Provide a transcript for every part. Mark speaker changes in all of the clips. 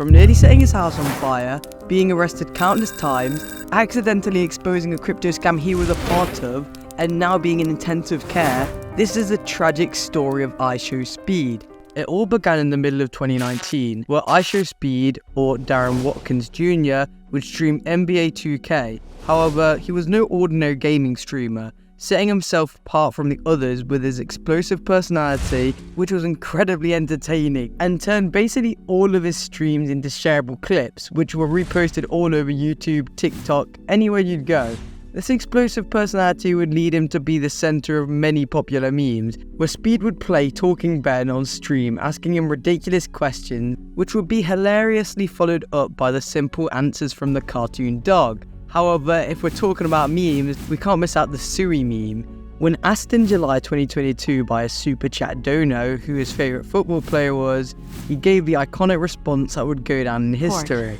Speaker 1: from nearly setting his house on fire, being arrested countless times, accidentally exposing a crypto scam he was a part of, and now being in intensive care, this is a tragic story of IShowSpeed. It all began in the middle of 2019, where IShowSpeed, or Darren Watkins Jr., would stream NBA 2K. However, he was no ordinary gaming streamer, setting himself apart from the others with his explosive personality, which was incredibly entertaining, and turned basically all of his streams into shareable clips, which were reposted all over YouTube, TikTok, anywhere you'd go. This explosive personality would lead him to be the center of many popular memes, where Speed would play Talking Ben on stream, asking him ridiculous questions, which would be hilariously followed up by the simple answers from the cartoon dog. However, if we're talking about memes, we can't miss out the Sui meme. When asked in July 2022 by a super chat donor who his favourite football player was, he gave the iconic response that would go down in history.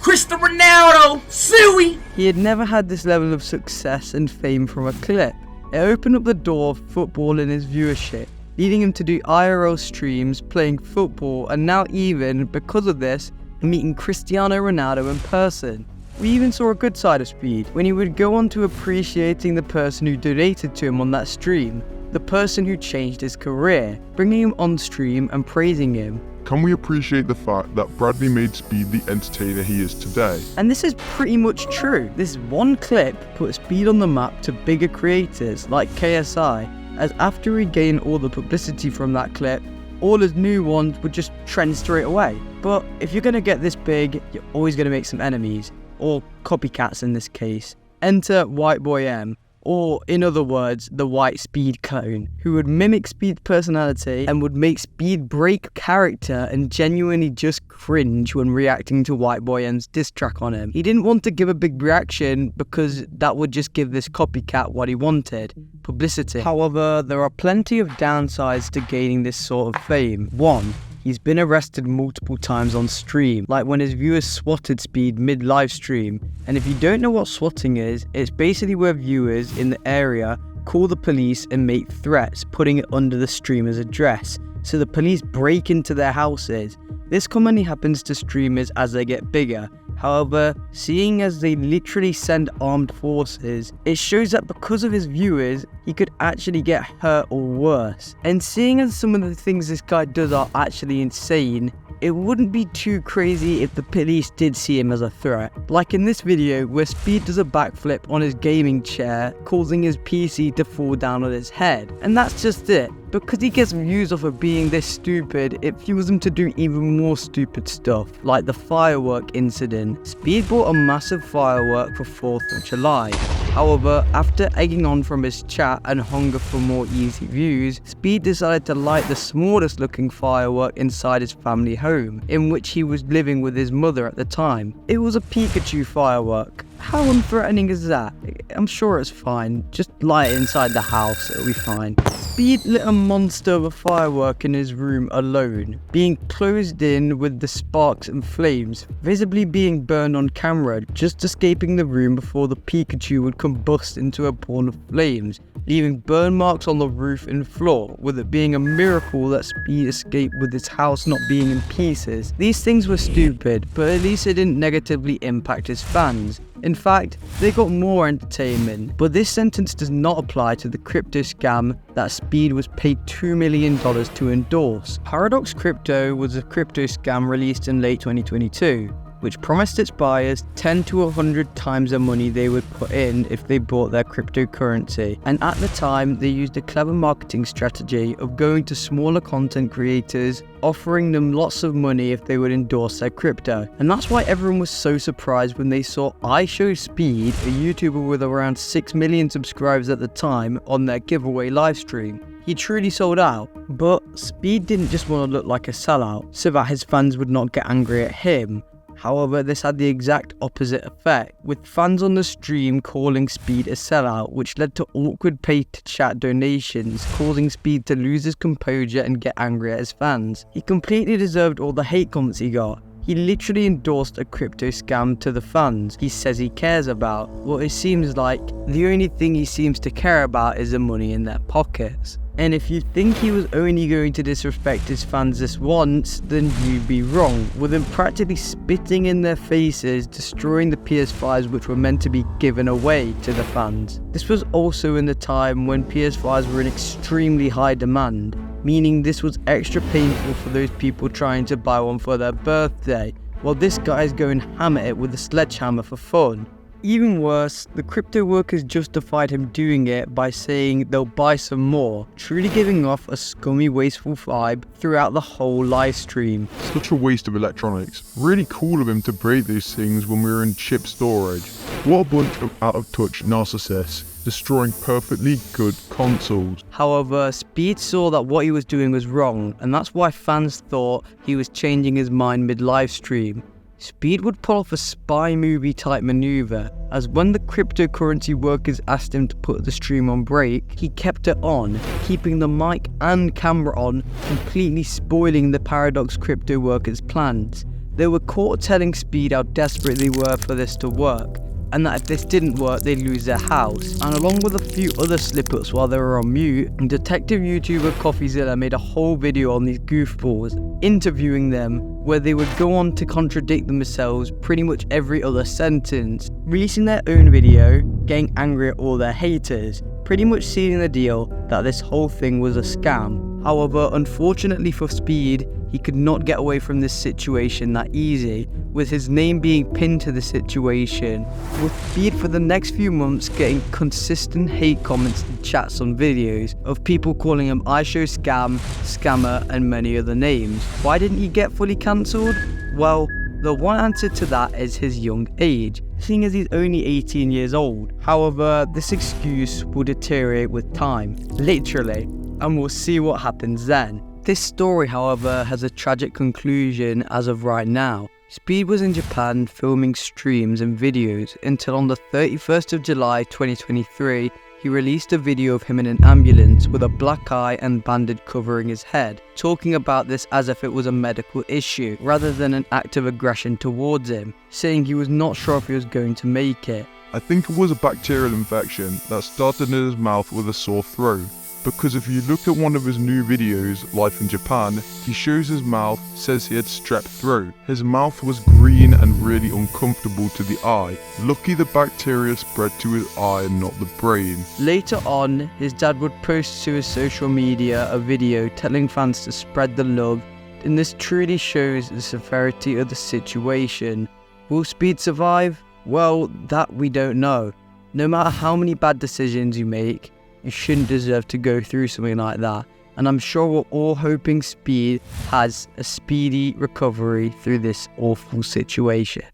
Speaker 2: Cristiano Ronaldo, Sui!
Speaker 1: He had never had this level of success and fame from a clip. It opened up the door of football in his viewership, leading him to do IRL streams, playing football, and now even, because of this, meeting Cristiano Ronaldo in person. We even saw a good side of Speed, when he would go on to appreciating the person who donated to him on that stream, the person who changed his career, bringing him on stream and praising him.
Speaker 3: Can we appreciate the fact that Bradley made Speed the entertainer he is today?
Speaker 1: And this is pretty much true. This one clip put Speed on the map to bigger creators like KSI, as after he gained all the publicity from that clip, all his new ones would just trend straight away. But if you're gonna get this big, you're always gonna make some enemies, or copycats in this case. Enter White Boy M, or in other words, the White Speed clone, who would mimic Speed's personality and would make Speed break character and genuinely just cringe when reacting to White Boy M's diss track on him. He didn't want to give a big reaction because that would just give this copycat what he wanted, publicity. However, there are plenty of downsides to gaining this sort of fame. 1. He's been arrested multiple times on stream, like when his viewers swatted Speed mid-live stream. And if you don't know what swatting is, it's basically where viewers in the area call the police and make threats, putting it under the streamer's address, so the police break into their houses. This commonly happens to streamers as they get bigger. However, seeing as they literally send armed forces, it shows that because of his viewers, he could actually get hurt or worse. And seeing as some of the things this guy does are actually insane, it wouldn't be too crazy if the police did see him as a threat. Like in this video where Speed does a backflip on his gaming chair, causing his PC to fall down on his head. And that's just it. Because he gets views off of being this stupid, it fuels him to do even more stupid stuff, like the firework incident. Speed bought a massive firework for 4th of July. However, after egging on from his chat and hunger for more easy views, Speed decided to light the smallest looking firework inside his family home, in which he was living with his mother at the time. It was a Pikachu firework. How unthreatening is that? I'm sure it's fine. Just light it inside the house, it'll be fine. Speed lit a monster of a firework in his room alone, being closed in with the sparks and flames, visibly being burned on camera, just escaping the room before the Pikachu would combust into a ball of flames, leaving burn marks on the roof and floor, with it being a miracle that Speed escaped with his house not being in pieces. These things were stupid, but at least it didn't negatively impact his fans. In fact, they got more entertainment, but this sentence does not apply to the crypto scam that Speed was paid $2 million to endorse. Paradox Crypto was a crypto scam released in late 2022, which promised its buyers 10 to 100 times the money they would put in if they bought their cryptocurrency. And at the time, they used a clever marketing strategy of going to smaller content creators, offering them lots of money if they would endorse their crypto. And that's why everyone was so surprised when they saw IShowSpeed, a YouTuber with around 6 million subscribers at the time, on their giveaway livestream. He truly sold out, but Speed didn't just want to look like a sellout so that his fans would not get angry at him. However, this had the exact opposite effect, with fans on the stream calling Speed a sellout, which led to awkward pay-to-chat donations, causing Speed to lose his composure and get angry at his fans. He completely deserved all the hate comments he got. He literally endorsed a crypto scam to the fans he says he cares about. Well, it seems like the only thing he seems to care about is the money in their pockets. And if you think he was only going to disrespect his fans this once, then you'd be wrong, with him practically spitting in their faces, destroying the PS5s which were meant to be given away to the fans. This was also in the time when PS5s were in extremely high demand, meaning this was extra painful for those people trying to buy one for their birthday, while this guy's going ham at it with a sledgehammer for fun. Even worse, the crypto workers justified him doing it by saying they'll buy some more, truly giving off a scummy, wasteful vibe throughout the whole live stream.
Speaker 3: Such a waste of electronics. Really cool of him to break these things when we were in chip storage. What a bunch of out-of-touch narcissists, destroying perfectly good consoles.
Speaker 1: However, Speed saw that what he was doing was wrong, and that's why fans thought he was changing his mind mid-livestream. Speed would pull off a spy movie type maneuver, as when the cryptocurrency workers asked him to put the stream on break, he kept it on, keeping the mic and camera on, completely spoiling the Paradox crypto workers' plans. They were caught telling Speed how desperate they were for this to work, and that if this didn't work they'd lose their house. And along with a few other slip-ups while they were on mute, detective YouTuber CoffeeZilla made a whole video on these goofballs, interviewing them, where they would go on to contradict themselves pretty much every other sentence, releasing their own video, getting angry at all their haters, pretty much sealing the deal that this whole thing was a scam. However, unfortunately for Speed, he could not get away from this situation that easy, with his name being pinned to the situation, with Speed for the next few months getting consistent hate comments and chats on videos of people calling him IShowScam, Scammer and many other names. Why didn't he get fully cancelled? Well, the one answer to that is his young age, seeing as he's only 18 years old. However, this excuse will deteriorate with time, literally, and we'll see what happens then. This story, however, has a tragic conclusion as of right now. Speed was in Japan filming streams and videos until on the 31st of July 2023, he released a video of him in an ambulance with a black eye and bandage covering his head, talking about this as if it was a medical issue rather than an act of aggression towards him, saying he was not sure if he was going to make it.
Speaker 3: I think it was a bacterial infection that started in his mouth with a sore throat. Because if you look at one of his new videos, Life in Japan, he shows his mouth, says he had strep throat. His mouth was green and really uncomfortable to the eye. Lucky the bacteria spread to his eye and not the brain.
Speaker 1: Later on, his dad would post to his social media a video telling fans to spread the love, and this truly shows the severity of the situation. Will Speed survive? Well, that we don't know. No matter how many bad decisions you make, you shouldn't deserve to go through something like that, and I'm sure we're all hoping Speed has a speedy recovery through this awful situation.